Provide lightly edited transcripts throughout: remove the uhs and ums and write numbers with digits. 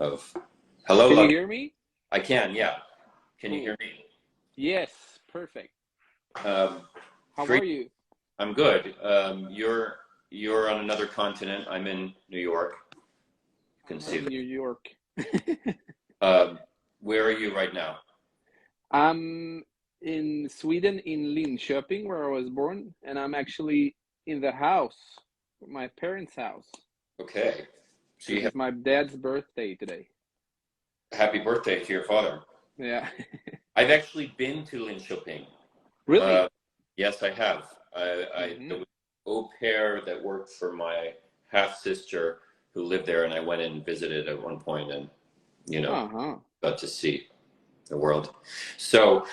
of hello. Can you hear me? I can, yeah. Can you Cool. hear me? Yes, perfect. Um, How great. are you? I'm good. You're on another continent. I'm in New York. You can I'm see in New York. that. Where are you right now? I'm in Sweden, in Linköping, where I was born, and I'm actually in the house, my parents' house, Okay. So you because have it's my dad's birthday today. happy birthday to your father. Yeah. I've actually been to Linköping. Really? Yes, I have. There was an au pair that worked for my half sister who lived there, and I went and visited at one point, and Uh-huh. got to see the world. So,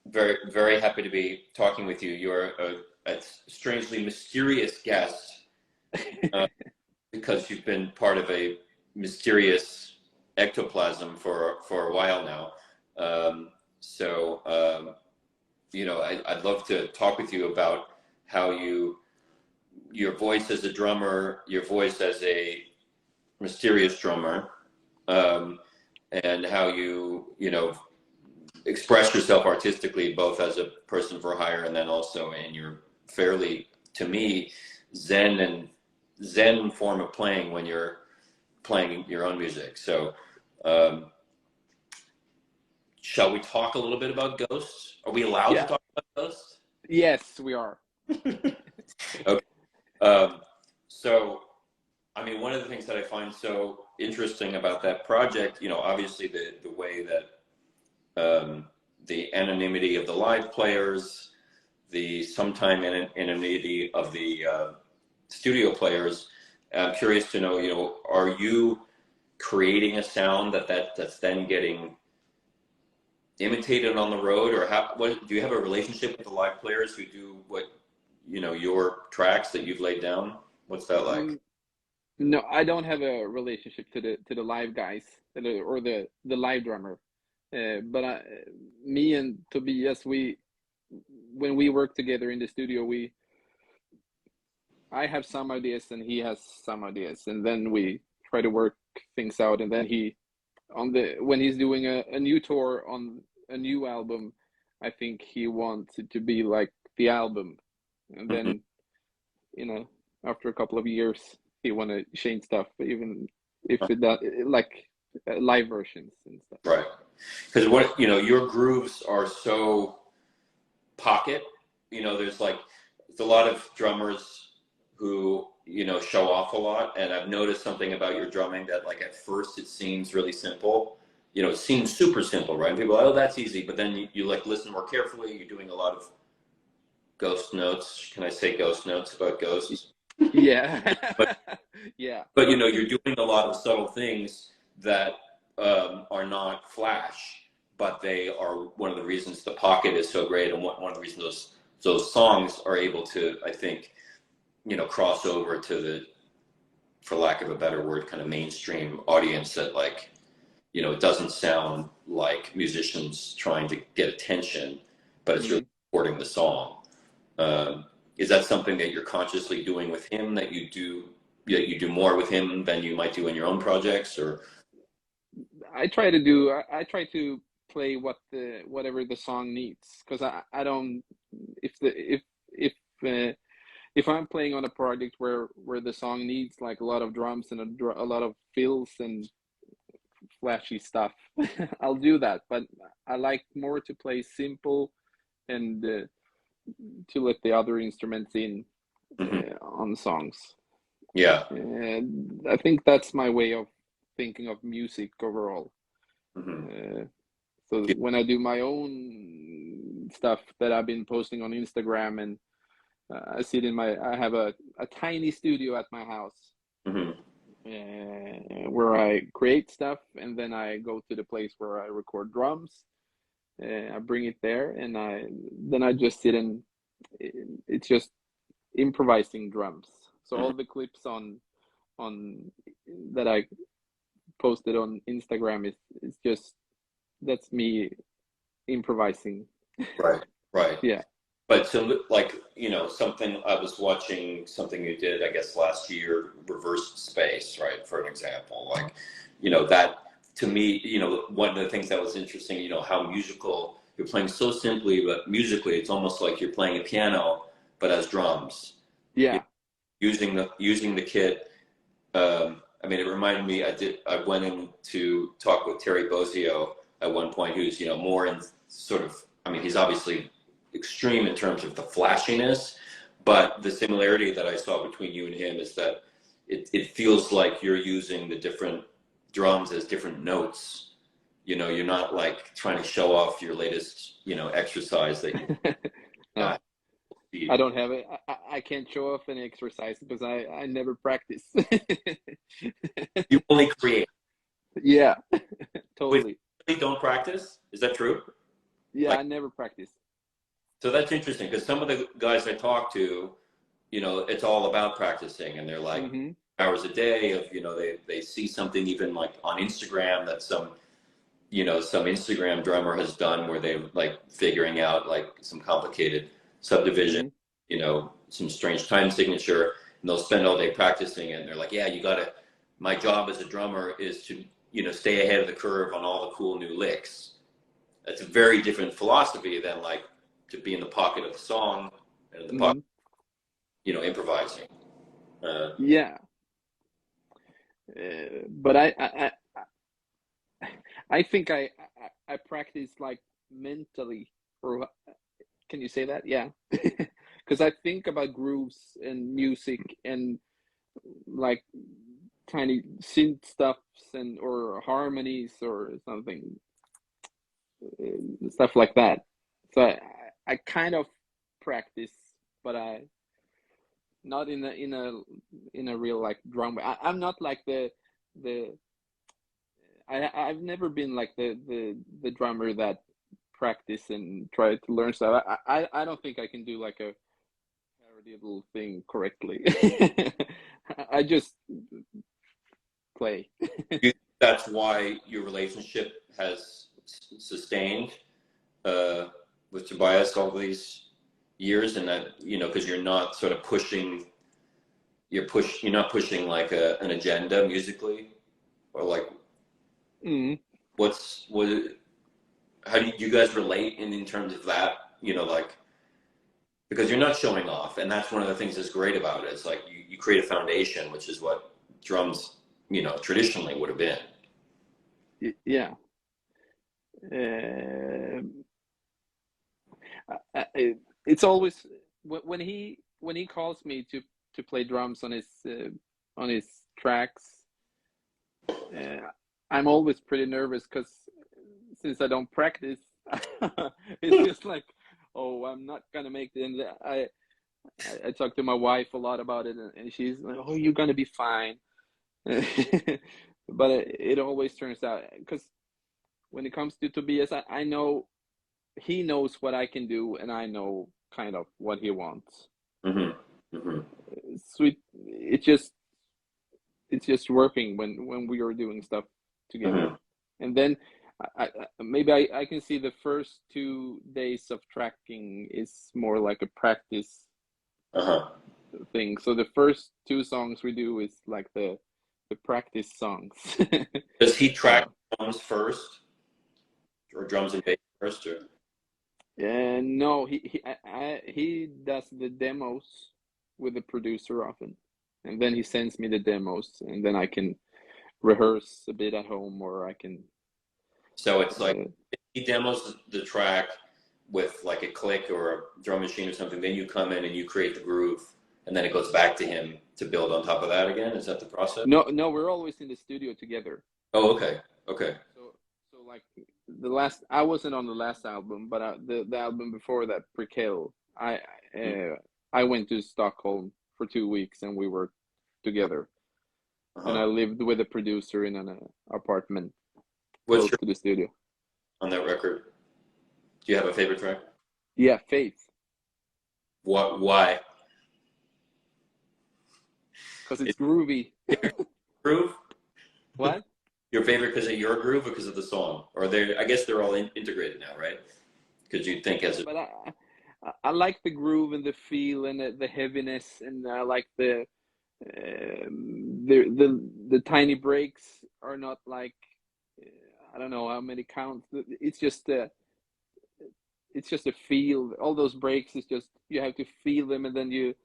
very, very happy to be talking with you. You're a strangely mysterious guest because you've been part of a mysterious ectoplasm for a while now. So, I'd love to talk with you about how your voice as a drummer, your voice as a mysterious drummer, and how you express yourself artistically, both as a person for hire and then also in your fairly, to me, zen form of playing when you're playing your own music. So, shall we talk a little bit about Ghosts? Are we allowed to Yeah. talk about Ghosts? Yes, we are. Okay. So, I mean, one of the things that I find so interesting about that project, obviously the way that the anonymity of the live players, the sometime anonymity of the studio players. I'm curious to know, are you creating a sound that's then getting imitated on the road, or what do you have a relationship with the live players who do what your tracks that you've laid down? What's that like? No, I don't have a relationship to the live guys or the live drummer. But me and Tobias, when we work together in the studio, I have some ideas and he has some ideas, and then we try to work things out. And then when he's doing a new tour on a new album, I think he wants it to be like the album, and Mhm. then after a couple of years he want to change stuff, even if it does, like live versions and stuff. Right. Because your grooves are so pocket. There's a lot of drummers who show off a lot, and I've noticed something about your drumming that at first it seems really simple. It seems super simple, right? And people are, oh, that's easy, but then you listen more carefully. You're doing a lot of ghost notes. Can I say ghost notes about ghosts? Yeah. But Yeah. you're doing a lot of subtle things that are not flash, but they are one of the reasons the pocket is so great, and one of the reasons those songs are able to, I think, cross over to the, for lack of a better word, kind of mainstream audience that it doesn't sound like musicians trying to get attention, but it's really supporting the song. Is that something that you're consciously doing with him, that you do more with him than you might do in your own projects, or? I try to play whatever the song needs, because I don't, if the if uh, if I'm playing on a project where the song needs like a lot of drums and a lot of fills and flashy stuff, I'll do that. But I like more to play simple and to let the other instruments in Mhm. on songs. Yeah. And I think that's my way of thinking of music overall. Hmm. So when I do my own stuff that I've been posting on Instagram, and I have a tiny studio at my house Hmm. where I create stuff, and then I go to the place where I record drums. I bring it there, and I just sit and it's just improvising drums. So Hmm. all the clips on that I posted on Instagram is just that's me improvising. Right. Right. Yeah. But so, like, you know, something I was watching, something you did, I guess, last year, Reversed Space, right? For an example, like, you know, that to me, you know, one of the things that was interesting, you know, how musical you're playing so simply, but musically, it's almost like you're playing a piano, but as drums. Yeah. Using the kit. I mean, it reminded me. I went in to talk with Terry Bozzio at one point, who's, you know, more in sort of. I mean, he's obviously extreme in terms of the flashiness, but the similarity that I saw between you and him is that it feels like you're using the different drums as different notes. You know, you're not like trying to show off your latest, you know, exercise that you No, got. I don't have it. I can't show off any exercise because I never practice. You only create. Yeah, With totally. you don't practice? Is that true? Yeah, Like, I never practice. so that's interesting because some of the guys I talk to, you know, it's all about practicing, and they're like Hmm. hours a day of, you know, they see something even like on Instagram that some, you know, some Instagram drummer has done where they're like figuring out like some complicated subdivision, Hmm. you know, some strange time signature, and they'll spend all day practicing, and they're like, yeah, you gotta, my job as a drummer is to, you know, stay ahead of the curve on all the cool new licks. That's a very different philosophy than like to be in the pocket of the song and in the pocket, Hmm. you know, improvising. Yeah, but I think I practice like mentally, or can you say that? Yeah, because I think about grooves and music and like tiny synth stuffs and or harmonies or something, stuff like that. So I kind of practice, but I not in a real like drum way. I'm not like the I've never been like the drummer that practice and try to learn stuff. I don't think I can do like a parodiable thing correctly. I just play. That's why your relationship has sustained with Tobias all these years, and that, you know, because you're not sort of pushing, you're not pushing like an agenda musically, or like Mm. what how do you guys relate in terms of that, you know, like, because you're not showing off, and that's one of the things that's great about it. It's like you create a foundation, which is what drums, you know, traditionally would have been. Yeah. It's always when he calls me to play drums on his tracks. I'm always pretty nervous because since I don't practice, it's just like, oh, I'm not gonna make it. And I talk to my wife a lot about it, and she's like, oh, you're gonna be fine. But it always turns out because when it comes to Tobias, I know he knows what I can do, and I know kind of what he wants. Mm-hmm. Mm-hmm. Sweet, it's just working when we are doing stuff together, Mm-hmm. and then maybe I can see the first 2 days of tracking is more like a practice Uh-huh. thing. So the first 2 songs we do is like the practice songs. Does he track uh, drums first, or drums and bass first, or? and no, he does the demos with the producer often, and then he sends me the demos, and then I can rehearse a bit at home, or I can. So it's like Uh, he demos the track with like a click or a drum machine or something, then you come in and you create the groove, and then it goes back to him to build on top of that again. Is that the process? no, no, we're always in the studio together. Oh, okay. Okay. So like the last, I wasn't on the last album, but the album before that, Prequelle, uh, I went to Stockholm for 2 weeks and we were together, and I Uh-huh. lived with a producer in an apartment What's close your to the studio. on that record? Do you have a favorite track? Yeah, Faith, What? Why? because it's It's groovy. groove. What? Your favorite because of your groove or because of the song? Or they? I guess they're all integrated now, right? Because you think as Yeah, a. but I like the groove and the feel and the heaviness, and I like the tiny breaks are not like I don't know how many counts. It's just a feel. All those breaks is just you have to feel them, and then you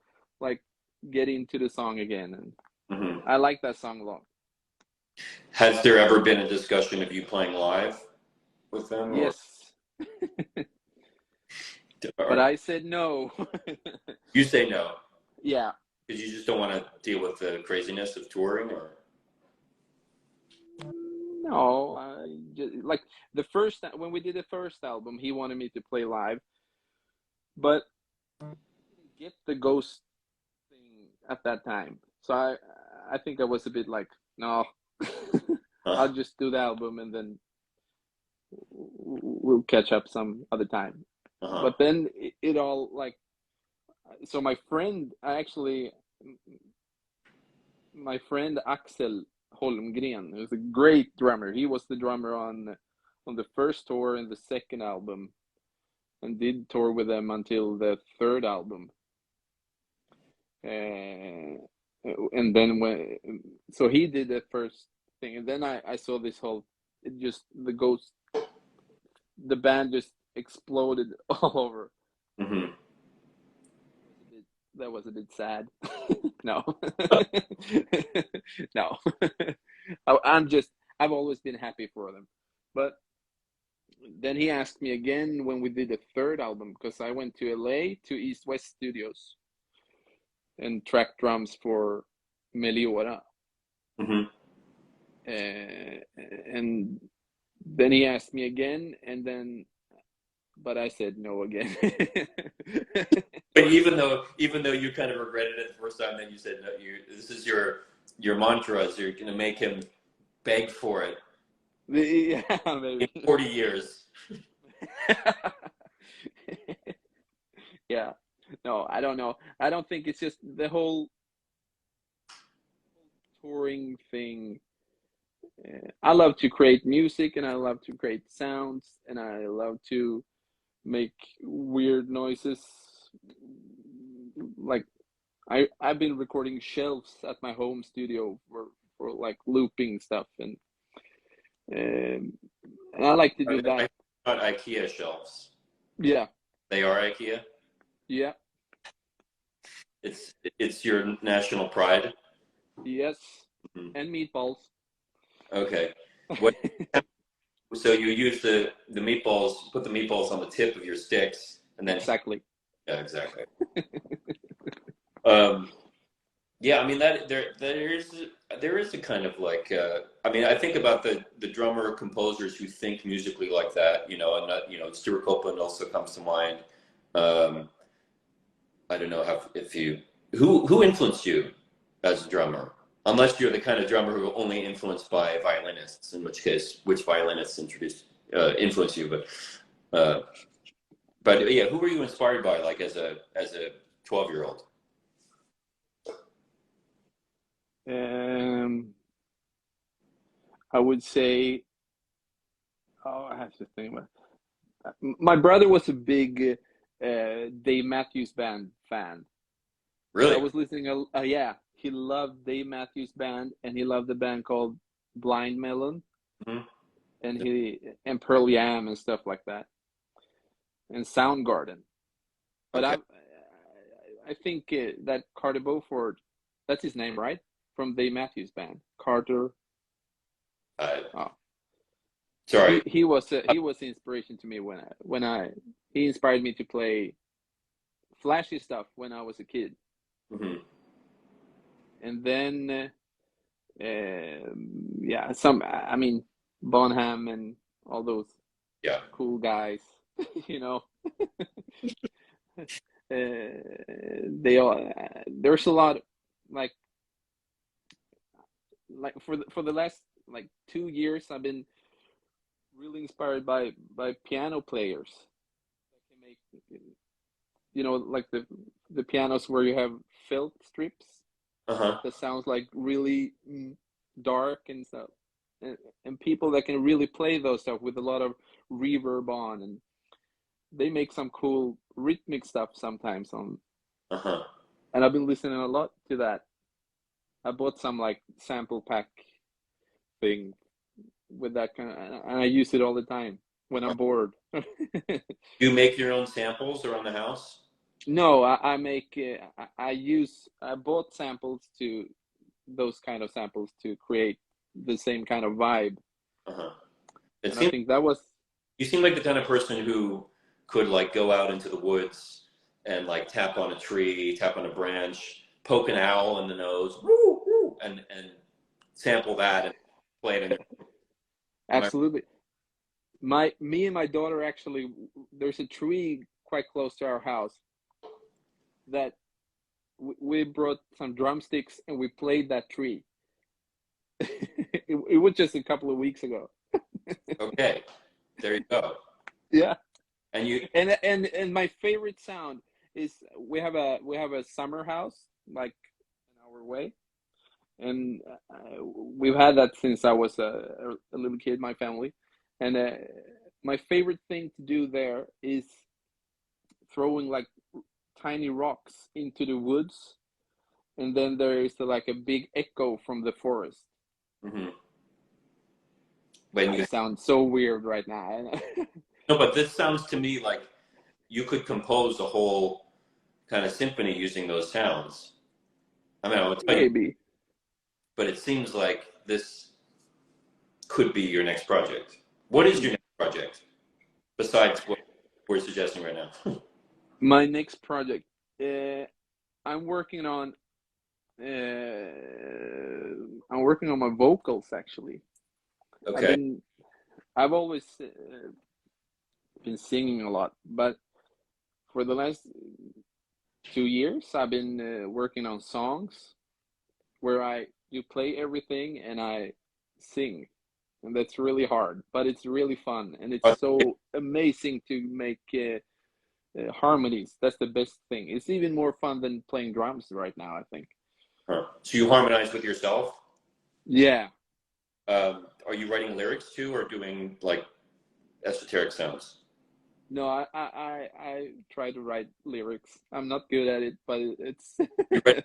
like get into the song again. And Mm-hmm. I like that song a lot. Has there ever been a discussion of you playing live with them? Yes, but I said no. You say no. Yeah. Because you just don't want to deal with the craziness of touring, or? No, like the first when we did the first album, he wanted me to play live, but I didn't get the Ghost thing at that time. So I think I was a bit like, no, I'll just do the album and then we'll catch up some other time. But then it all like, so my friend Axel Holmgren, who's a great drummer. He was the drummer on the first tour and the second album, and did tour with them until the third album. And then so he did the first thing, and then I saw this whole the band just exploded all over. Mm-hmm. That was a bit sad. No. No. I've always been happy for them. But then he asked me again when we did the third album, because I went to LA to East West Studios and tracked drums for Meliora. Mm-hmm. And then he asked me again, but I said no again. But even though you kind of regretted it the first time, then you said no. This is your mantra. You're going to make him beg for it. Yeah, maybe. In 40 years. Yeah. No, I don't know. I don't think it's just the whole touring thing. I love to create music, and I love to create sounds, and I love to make weird noises. Like I've been recording shelves at my home studio for like looping stuff, and I like to do that. Not IKEA shelves. Yeah. They are IKEA? Yeah. It's your national pride? Yes. Mm-hmm. And meatballs. Okay. So you use the meatballs, put the meatballs on the tip of your sticks, and then exactly. Yeah, exactly. Yeah, I mean that there is a kind of like I mean, I think about the drummer composers who think musically like that, you know, and that, you know, Stuart Copeland also comes to mind. I don't know who influenced you as a drummer, unless you're the kind of drummer who are only influenced by violinists, in which case, which violinists influence you, but yeah, who were you inspired by, like as a 12-year-old? I would say, I have to think about it. My brother was a big Dave Matthews Band fan. Really? I was listening. Yeah, he loved Dave Matthews Band, and he loved the band called Blind Melon, mm-hmm. and Pearl Jam and stuff like that, and Soundgarden. But okay. I think that Carter Beauford, that's his name, right? From Dave Matthews Band, Carter. Sorry. He was inspiration to me he inspired me to play flashy stuff when I was a kid. Mm-hmm. And then, Bonham and all those cool guys, you know. They all there's a lot like for the last like 2 years I've been really inspired by piano players that can make, you know, like the pianos where you have felt strips that sounds like really dark and stuff, and people that can really play those stuff with a lot of reverb on, and they make some cool rhythmic stuff sometimes on, Uh-huh. and I've been listening a lot to that. I bought some like sample pack thing with that kind of, and I use it all the time when I'm bored. You make your own samples around the house? No, I make I bought samples to those kind of samples to create the same kind of vibe, Uh-huh. It and I seems think that was you seem like the kind of person who could like go out into the woods and like tap on a tree, tap on a branch, poke an owl in the nose, woo, woo, and sample that and play it in. absolutely me and my daughter actually, there's a tree quite close to our house that we brought some drumsticks and we played that tree. It was just a couple of weeks ago. Okay, there you go. Yeah. And you, And my favorite sound is we have a summer house like an hour away, and we've had that since I was a little kid, my family, and my favorite thing to do there is throwing like tiny rocks into the woods, and then there is like a big echo from the forest. mhm. When I you, sound so weird right now. no, but this sounds to me like you could compose a whole kind of symphony using those sounds. I mean, I would tell you, Maybe. but it seems like this could be your next project. What is your next project besides what we're suggesting right now? My next project, I'm working on my vocals actually. Okay. I've always been singing a lot, but for the last 2 years, I've been working on songs where you play everything and I sing, and that's really hard, but it's really fun, and it's so amazing to make harmonies. That's the best thing. It's even more fun than playing drums right now, I think. Huh. So you harmonize with yourself? Yeah. Are you writing lyrics too, or doing like esoteric sounds? No, I try to write lyrics. I'm not good at it, but it's You write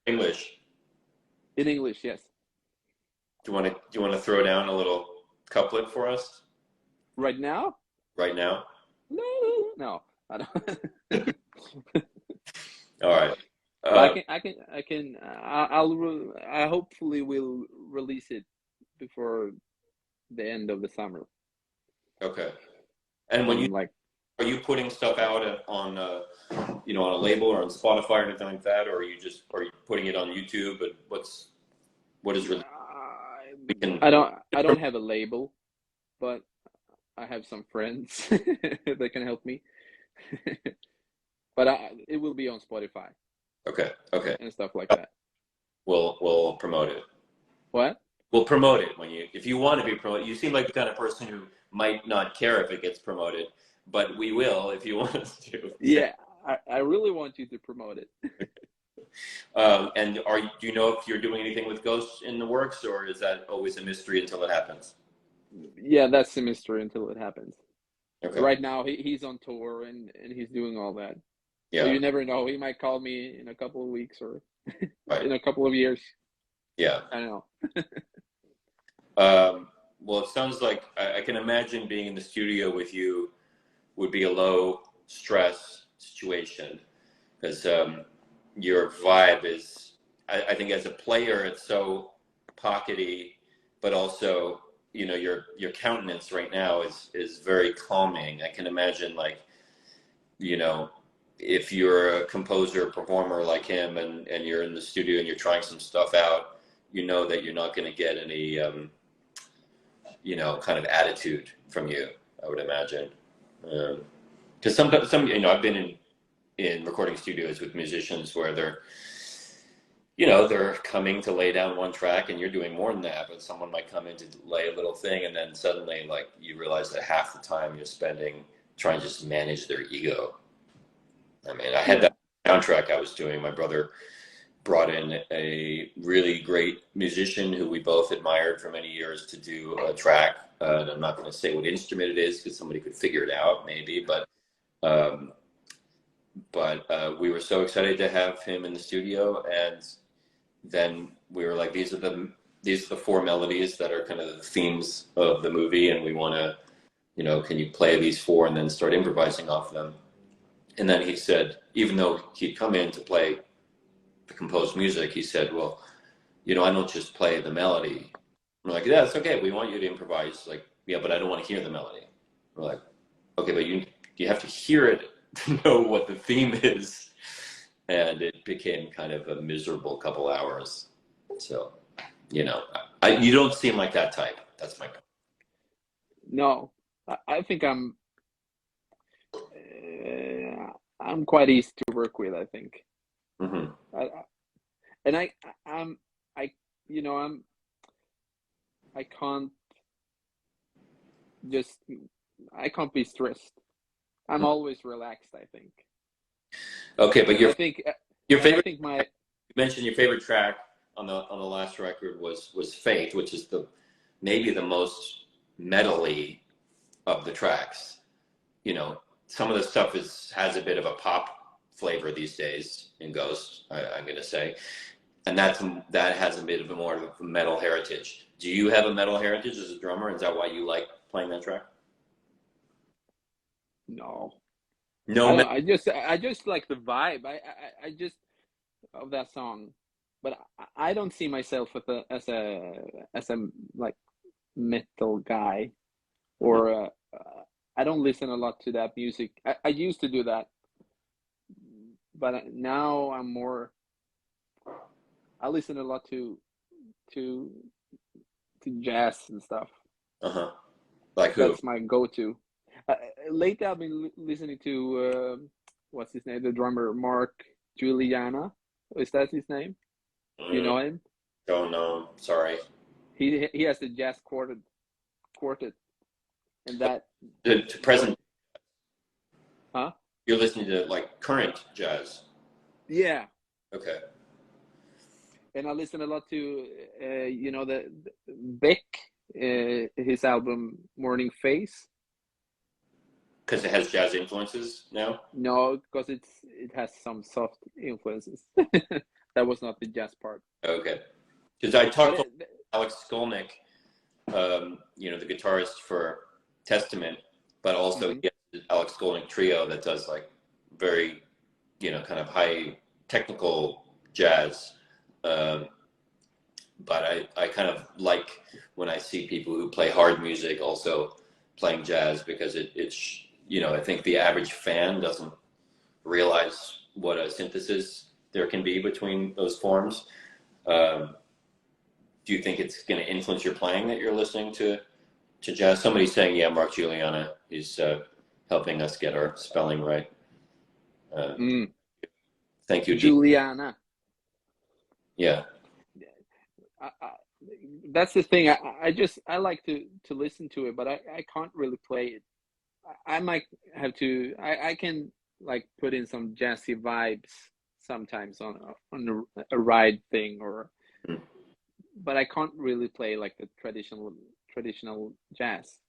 English. in English, yes. Do you want to throw down a little couplet for us Right now? right now? No, I don't. All right. But I hopefully will release it before the end of the summer. Okay. And when you Like, are you putting stuff out on on a label or on Spotify or anything like that, or are you putting it on YouTube? But what is really we can I don't have a label, but I have some friends that can help me. But it will be on Spotify okay and stuff like that. We'll promote it. What? We'll promote it if you want to be promoted. You seem like the kind of person who might not care if it gets promoted, but we will if you want us to. Yeah, I really want you to promote it. And do you know if you're doing anything with Ghost in the works, or is that always a mystery until it happens? Yeah, that's the mystery until it happens. Okay. Right now, he's on tour and he's doing all that. Yeah. So you never know. He might call me in a couple of weeks or Right. in a couple of years. Yeah. I don't know. Well, it sounds like I can imagine being in the studio with you would be a low stress situation because your vibe is, I think as a player, it's so pockety, but also, your countenance right now is very calming. I can imagine if you're a composer, performer like him and you're in the studio and you're trying some stuff out, that you're not going to get any, kind of attitude from you, I would imagine. Because sometimes, I've been in recording studios with musicians where they're coming to lay down one track and you're doing more than that, but someone might come in to lay a little thing and then suddenly you realize that half the time you're spending trying to just manage their ego. I mean, I had that soundtrack I was doing. My brother brought in a really great musician who we both admired for many years to do a track. And I'm not going to say what instrument it is because somebody could figure it out maybe, but But we were so excited to have him in the studio, and then we were like, these are the four melodies that are kind of the themes of the movie, and we want to, can you play these four and then start improvising off them? And then he said, even though he'd come in to play the composed music, he said, well, I don't just play the melody. We're like, yeah, it's okay. We want you to improvise. Like, yeah, but I don't want to hear the melody. We're like, okay, but you have to hear it to know what the theme is. And it became kind of a miserable couple hours. So, you don't seem like that type. That's my point. No, I think I'm quite easy to work with, I think. Mm-hmm. I can't be stressed. I'm always relaxed, I think. Okay, but your favorite. You mentioned your favorite track on the last record was Fate, which is maybe the most metal-y of the tracks. Some of the stuff has a bit of a pop flavor these days in Ghost, I'm going to say, and that has a bit of a more of a metal heritage. Do you have a metal heritage as a drummer? Is that why you like playing that track? No. No. I just like the vibe. I just of that song, but I don't see myself as a like metal guy, or I don't listen a lot to that music. I used to do that, but now I listen a lot to jazz and stuff. Like who? That's my go-to. Lately, I've been listening to what's his name, the drummer Mark Juliana. Is that his name? Do you know him? Don't know. Sorry. He has the jazz quartet, and that to present. Huh? You're listening to like current jazz. Yeah. Okay. And I listen a lot to the Beck, his album Morning Phase. Because it has jazz influences now? No, because it has some soft influences. That was not the jazz part. Okay. Because I talked to Alex Skolnick, the guitarist for Testament, but also he has the Alex Skolnick trio that does like very, kind of high technical jazz. But I kind of like when I see people who play hard music also playing jazz, because it's I think the average fan doesn't realize what a synthesis there can be between those forms. Do you think it's going to influence your playing that you're listening to jazz? Somebody's saying, yeah, Mark Juliana is helping us get our spelling right. Thank you, Juliana. Yeah. That's the thing. I like to listen to it, but I can't really play it. I might have to. I can like put in some jazzy vibes sometimes on a ride thing, but I can't really play like the traditional jazz.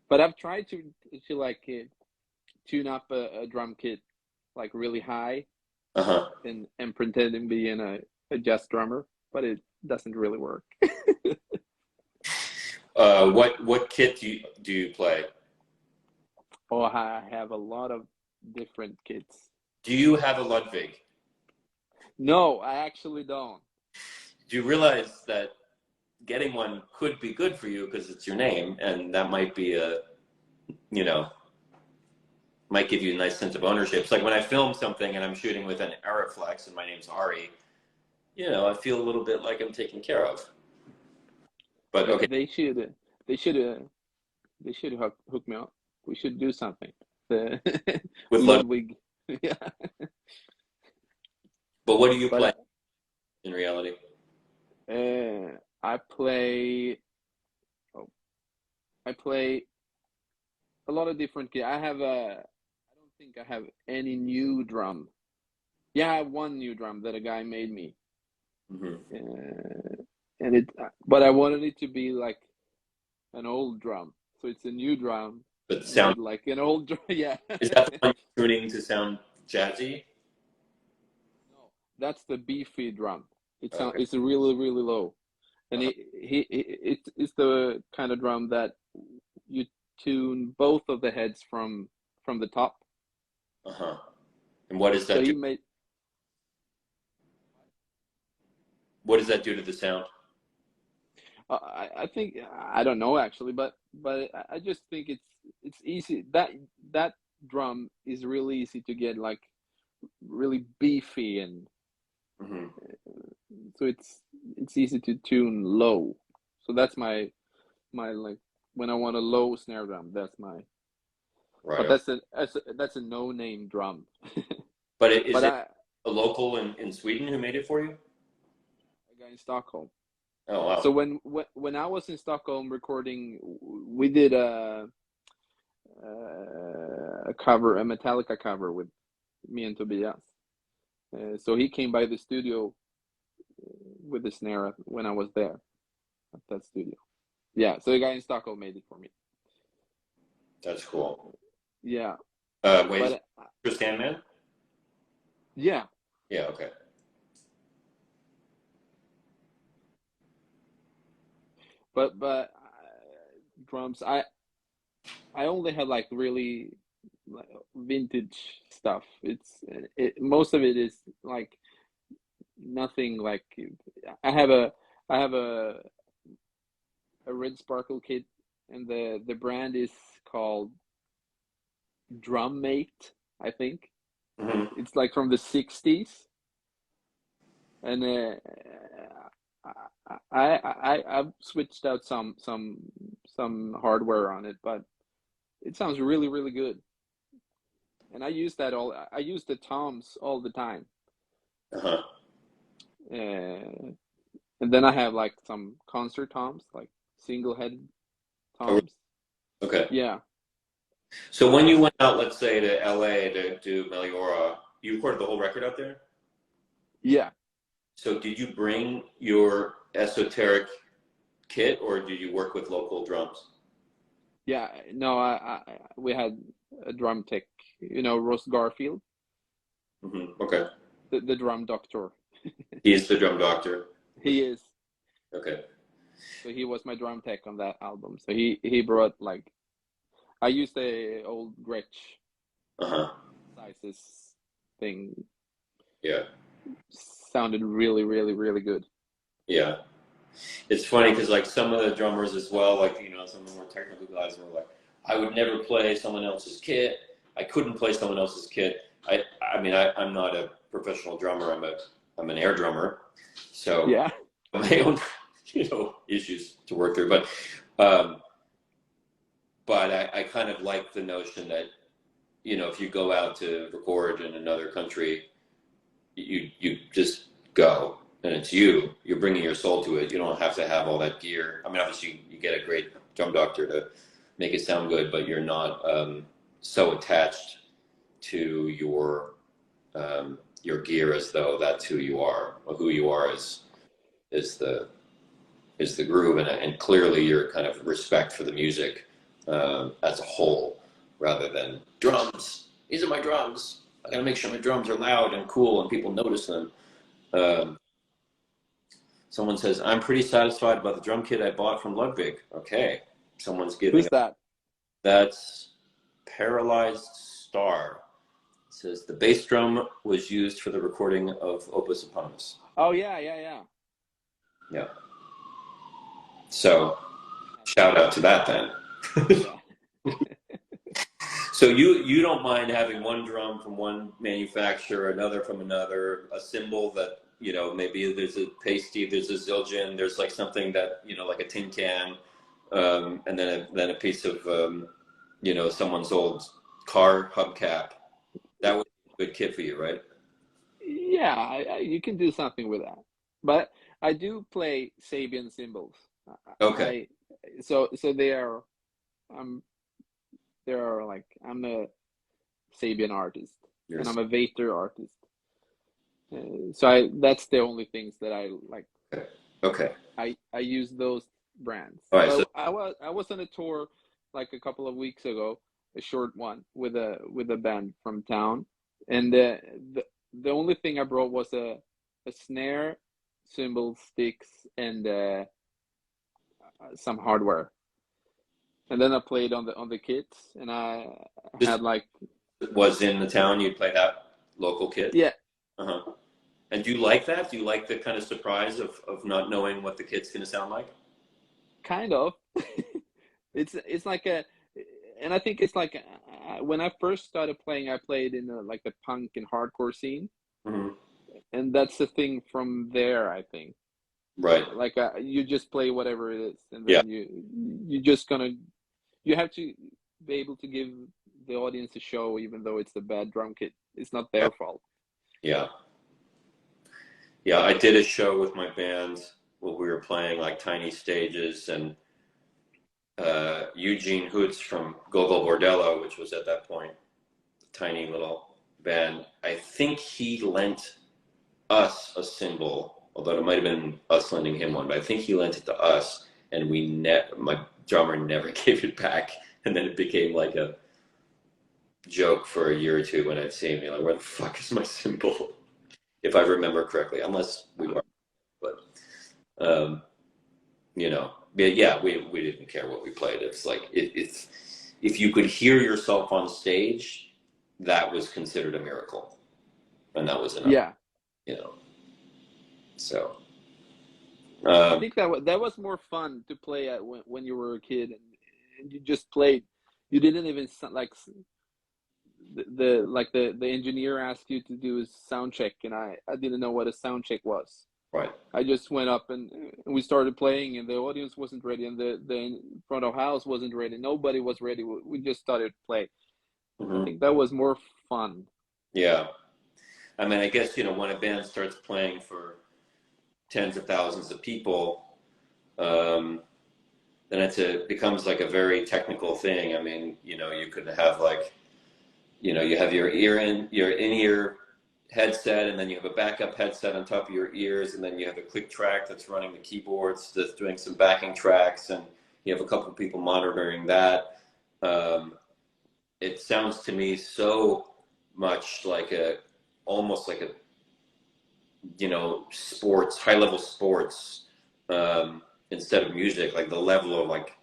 But I've tried to like tune up a drum kit like really high, and pretend being a jazz drummer, but it doesn't really work. What kit do you play? Oh, I have a lot of different kits. Do you have a Ludvig? No, I actually don't. Do you realize that getting one could be good for you because it's your name, and that might be might give you a nice sense of ownership. It's like when I film something and I'm shooting with an Arriflex and my name's Ari, I feel a little bit like I'm taken care of. But okay. They should hook me up. We should do something. With Ludvig. Yeah. But what do you play in reality? I play a lot of different gear. I don't think I have any new drum. Yeah, I have one new drum that a guy made me. But I wanted it to be like an old drum. So it's a new drum, But the sound, like an old drum. Yeah. is that the one you're tuning to sound jazzy? No, that's the beefy drum. Okay. It's really really low, and it's the kind of drum that you tune both of the heads from the top. Uh-huh. And what does So that do? he made. What does that do to the sound? I think I don't know actually, but I just think it's easy. That drum is really easy to get like really beefy, and Hmm. so it's easy to tune low. So that's my like when I want a low snare drum, that's my. Right. But that's a no name drum. But is But it a local in Sweden who made it for you? a guy in Stockholm. Oh, wow. So when I was in Stockholm recording, we did a cover, a Metallica cover with me and Tobias. So he came by the studio with the snare when I was there at that studio. Yeah, so the guy in Stockholm made it for me. That's cool. Yeah, Wait, is but it Chris Sandman? yeah, Yeah, okay. but drums. I only have like really like vintage stuff. Most of it is like nothing like I have a I have a red sparkle kit, and the brand is called Drum Mate, I think. Hmm. It's like from the 60s, and I've switched out some hardware on it, but it sounds really really good. And I use the toms all the time. Uh-huh. Uh, and then I have like some concert toms, like single headed Oh, toms. okay. Yeah. So when you went out, let's say, to LA to do Meliora, you recorded the whole record out there? Yeah. So did you bring your esoteric kit or did you work with local drums? Yeah. No, we had a drum tech, Ross Garfield, Hmm. Okay. the drum doctor. He's the drum doctor. He is. Okay. So he was my drum tech on that album. So he brought like I used the old Gretsch Uh-huh. sizes thing. Yeah. Sounded really, really, really good. Yeah. It's funny because like some of the drummers as well, like, some of the more technical guys were like, I would never play someone else's kit. I couldn't play someone else's kit. I mean, I'm not a professional drummer. I'm an air drummer. So Yeah. my own, issues to work through. Um, but I kind of like the notion that, if you go out to record in another country, you just go and it's you're bringing your soul to it. You don't have to have all that gear. I mean, obviously you get a great drum doctor to make it sound good, but you're not so attached to your gear as though that's who you are. Well, who you are is the groove, and clearly your kind of respect for the music as a whole, rather than drums. These are my drums. I gotta make sure my drums are loud and cool and people notice them. Um, Someone says, I'm pretty satisfied about the drum kit I bought from Ludvig. Okay. Someone's giving Who's that? That's Paralyzed Star. It says, the bass drum was used for the recording of Opus Eponymous. Oh yeah. Yeah. So, shout out to that then. Yeah. So you don't mind having one drum from one manufacturer, another from another, a cymbal that, maybe there's a pasty, there's a Zildjian, there's like something that, like a tin can, and then a piece of, someone's old car hubcap. That would be a good kit for you, right? Yeah, you can do something with that. But I do play Sabian cymbals. Okay. So um they are like I'm a Sabian artist You're and I'm a Vater artist. So that's the only things that I like. okay. I use those brands. All right. So So I was on a tour like a couple of weeks ago, a short one with a band from town, and the only thing I brought was a snare, cymbal sticks, and some hardware. And then I played on the kits, and I This had like was in the town. You'd play that local kit. yeah, Uh-huh. And do you like that? Do you like the kind of surprise of not knowing what the kit's going to sound like? kind of. It's like a, and I think it's like when I first started playing, I played in like the punk and hardcore scene, Hmm. and that's the thing from there. I think Right. like you just play whatever it is, and Yeah. then you just gonna you have to be able to give the audience a show, even though it's a bad drum kit. It's not their fault. Yeah. Yeah. I did a show with my band where we were playing like tiny stages, and Eugene Hoots from Gogol Bordello, which was at that point a tiny little band, I think he lent us a cymbal, although it might have been us lending him one, but I think he lent it to us, and my drummer never gave it back, and then it became like a joke for a year or two when I'd see him, like, where the fuck is my cymbal? If I remember correctly, unless we were, but yeah, we didn't care what we played. It's like it's if you could hear yourself on stage, that was considered a miracle, and that was enough. Yeah, So I think that was more fun to play at when you were a kid, and you just played. You didn't even like the engineer asked you to do a sound check, and I didn't know what a sound check was. right. I just went up and we started playing, and the audience wasn't ready, and the front of house wasn't ready. Nobody was ready. We just started playing. Mm-hmm. I think that was more fun. Yeah, I mean, I guess when a band starts playing for tens of thousands of people, then it becomes like a very technical thing. I mean, you could have like, you have your in-ear headset, and then you have a backup headset on top of your ears, and then you have a click track that's running the keyboards, that's doing some backing tracks, and you have a couple of people monitoring that. It sounds to me so much like almost like a sports, high level sports, instead of music, like the level of like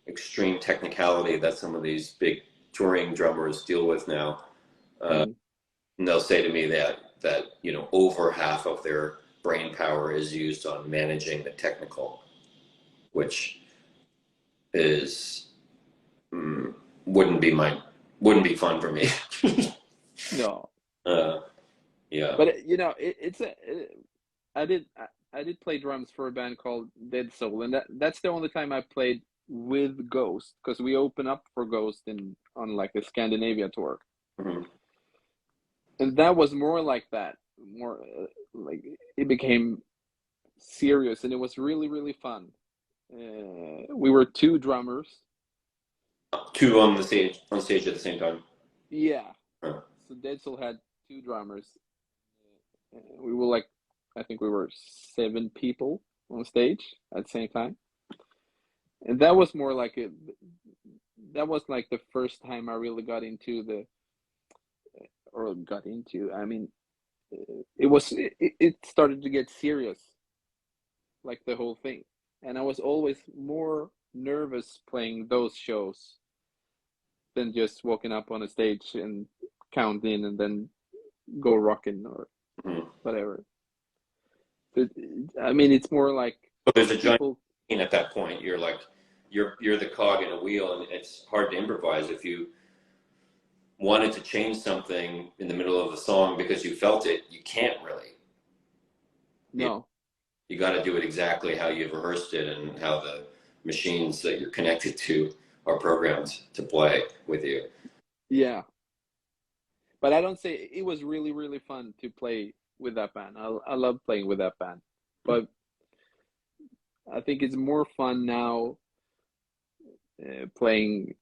extreme technicality that some of these big touring drummers deal with now. And they'll say to me that over half of their brain power is used on managing the technical, which is wouldn't be fun for me. No. Yeah. But I did play drums for a band called Dead Soul, and that's the only time I played with Ghost, because we open up for Ghost on like a Scandinavia tour. Mm-hmm. And that was more like that, more like it became serious, and it was really, really fun. We were two drummers. Two on stage at the same time. Yeah. Huh. So Dead Soul had two drummers. We were like, I think we were 7 people on stage at the same time. And that was more like that was like the first time I really got into I mean, it started to get serious, like the whole thing. And I was always more nervous playing those shows than just walking up on a stage and count in and then go rocking or whatever. But, I mean, it's more like there's a giant scene at that point. You're like, you're the cog in a wheel, and it's hard to improvise. If you wanted to change something in the middle of the song because you felt it, you can't really. No. You got to do it exactly how you've rehearsed it and how the machines that you're connected to are programmed to play with you. Yeah. But I don't say it was really, really fun to play with that band. I love playing with that band. But I think it's more fun now playing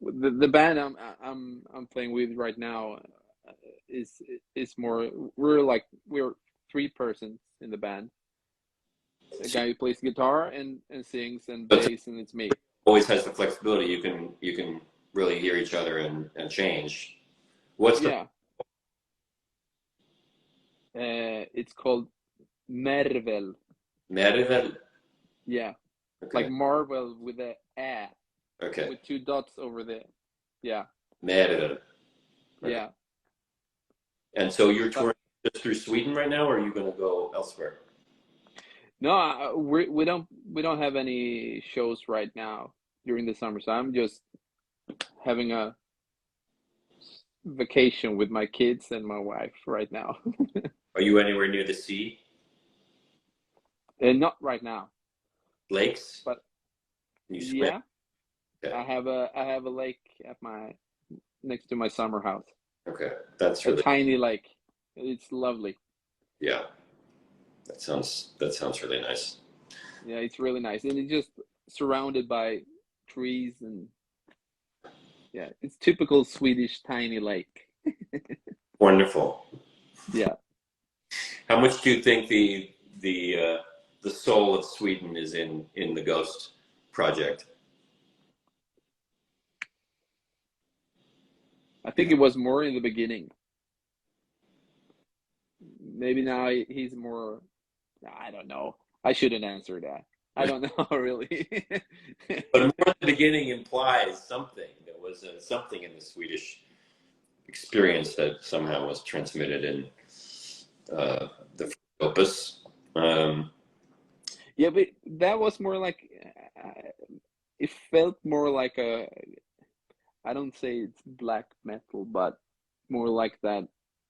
the band I'm playing with right now is more we're 3 persons in the band. A guy who plays guitar and sings and bass, and it's me. always has the flexibility. You can really hear each other and change. What's the it's called Mervel. Mervel? Yeah. Okay. Like Marvel with a A. Okay. With 2 dots over there. Yeah. Mervel. Okay. Yeah. And so you're touring just through Sweden right now, or are you going to go elsewhere? No, we don't have any shows right now during the summer, so I'm just having a vacation with my kids and my wife right now. Are you anywhere near the sea? And not right now. Lakes? But Can you swim? yeah, Okay. I have a lake at next to my summer house. Okay, that's really a tiny lake. It's lovely. Yeah, that sounds really nice. Yeah, it's really nice, and it's just surrounded by trees, and yeah, it's typical Swedish tiny lake. Wonderful. Yeah. How much do you think the soul of Sweden is in the Ghost project? I think it was more in the beginning. Maybe now he's more. I don't know. I shouldn't answer that. I don't know really. But more at the beginning implies something. There was something in the Swedish experience that somehow was transmitted in the Opus. Yeah, but that was more like. It felt more like a. I don't say it's black metal, but more like that.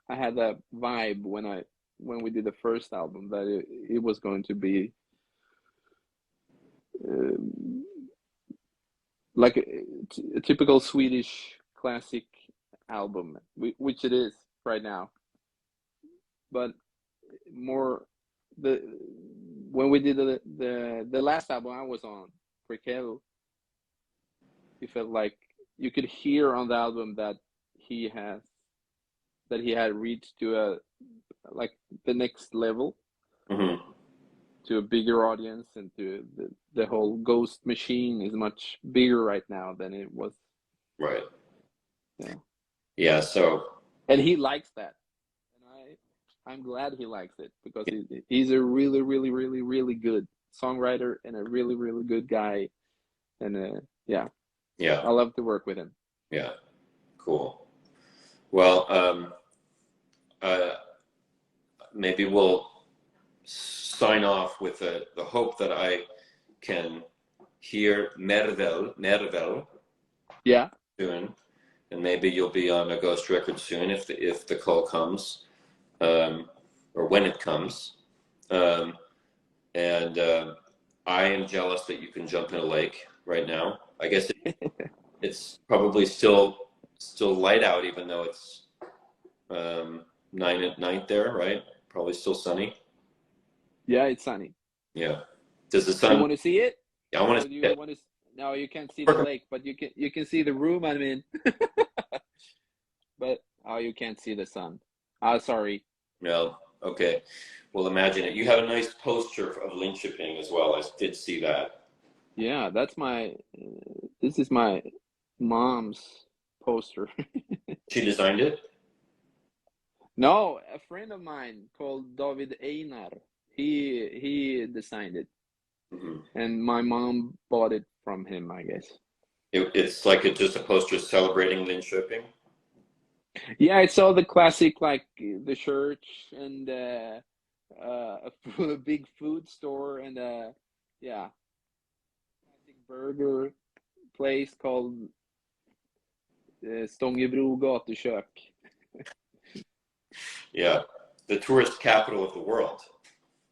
I had that vibe when we did the first album that it was going to be like a typical Swedish classic album, which it is right now. But more when we did the last album I was on, Prequelle, it felt like you could hear on the album that he had reached to like the next level, to a bigger audience, and to the whole Ghost machine is much bigger right now than it was. Right. Yeah. Yeah. So. And he likes that, and I'm glad he likes it, because he's a really, really, really, really good songwriter and a really, really good guy, and yeah. Yeah. I love to work with him. Yeah. Cool. Well, maybe we'll sign off with the hope that I can hear Mervel Yeah. soon, and maybe you'll be on a Ghost record soon if the call comes, or when it comes. And I am jealous that you can jump in a lake right now. I guess it's probably still light out, even though it's 9 at night there, right? Probably still sunny. Yeah, it's sunny. Yeah. Does the sun? You want to see it? Yeah, I want to see it. No, you can't see the lake, but you can see the room I'm in. But you can't see the sun. Sorry. No. Okay. Well, imagine it. You have a nice poster of Linköping as well. I did see that. Yeah, that's this is my mom's poster. She designed it? No, a friend of mine called David Einar. He designed it, and my mom bought it from him, I guess. It's like just a poster celebrating Linköping? Yeah, it's all the classic, like the church and a big food store, and classic burger place called Stångebro gatukök. Yeah, the tourist capital of the world.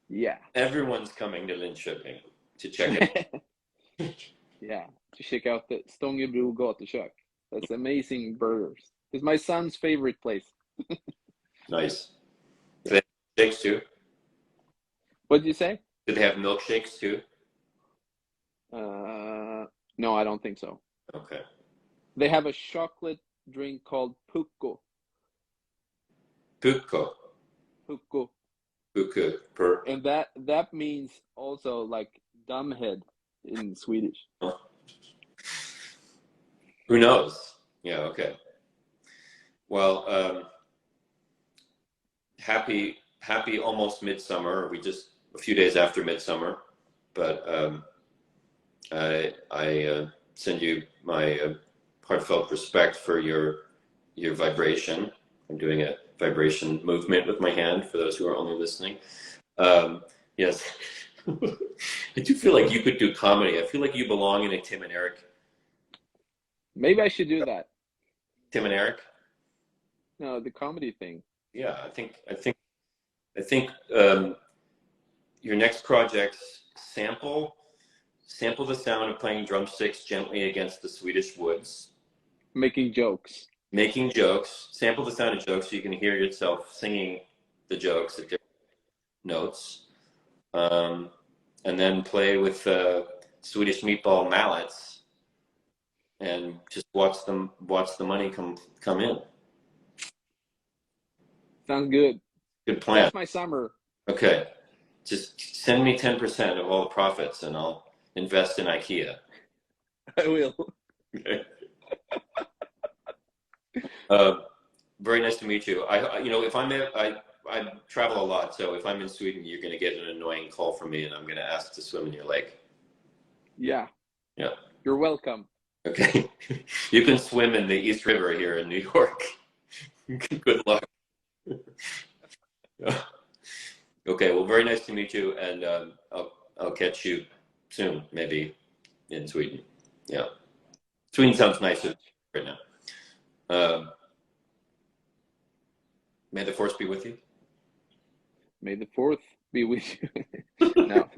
Yeah. Everyone's coming to Linköping to check it. Yeah, to check out the Stångebro gatukök. That's amazing burgers. It's my son's favorite place. Nice. Do they have milkshakes too? What did you say? Do they have milkshakes too? No, I don't think so. Okay. They have a chocolate drink called Pucko. Pucko. Pucko. Pucko. And that means also like dumbhead in Swedish. Oh. Who knows? Yeah. Okay. Well, happy almost midsummer. We just a few days after midsummer, but I send you my heartfelt respect for your vibration. I'm doing a vibration movement with my hand for those who are only listening. Yes, I do feel like you could do comedy. I feel like you belong in a Tim and Eric. Maybe I should do that. Tim and Eric. No, the comedy thing. Yeah, I think your next projects sample the sound of playing drumsticks gently against the Swedish woods. Making jokes. Making jokes. Sample the sound of jokes so you can hear yourself singing the jokes at different notes. And then play with Swedish meatball mallets and just watch the money come in. Sounds good. Good plan. That's my summer. Okay. Just send me 10% of all the profits and I'll invest in IKEA. I will. Okay. Very nice to meet you. If I travel a lot, so if I'm in Sweden, you're going to get an annoying call from me, and I'm going to ask to swim in your lake. Yeah. Yeah. You're welcome. Okay. You can swim in the East River here in New York. Good luck. Okay. Well, very nice to meet you, and I'll catch you soon, maybe in Sweden. Yeah. Sweden sounds nicer right now. May the force be with you. May the 4th be with you. No.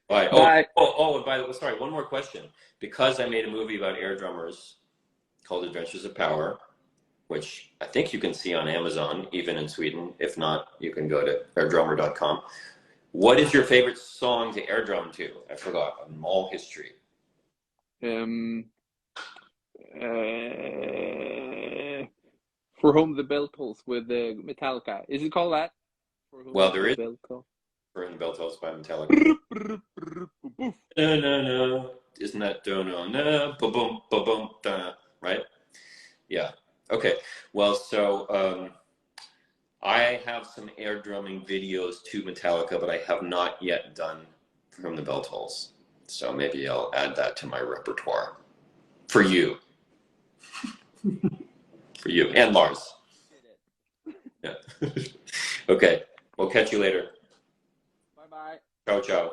Bye. Bye. And by the way, sorry, one more question. Because I made a movie about air drummers called Adventures of Power, which I think you can see on Amazon, even in Sweden. If not, you can go to airdrummer.com. What is your favorite song to air drum to? I forgot. In all history. For Whom the Bell Tolls with Metallica. Is it called that? Well, there is For Whom the Bell Tolls by Metallica. No. Isn't that no? Boom, boom, boom, right? Yeah. Okay. Well, so I have some air drumming videos to Metallica, but I have not yet done For Whom the Bell Tolls. So maybe I'll add that to my repertoire. For you. For you and Lars. Yeah. Okay. We'll catch you later. Bye-bye. Ciao, ciao.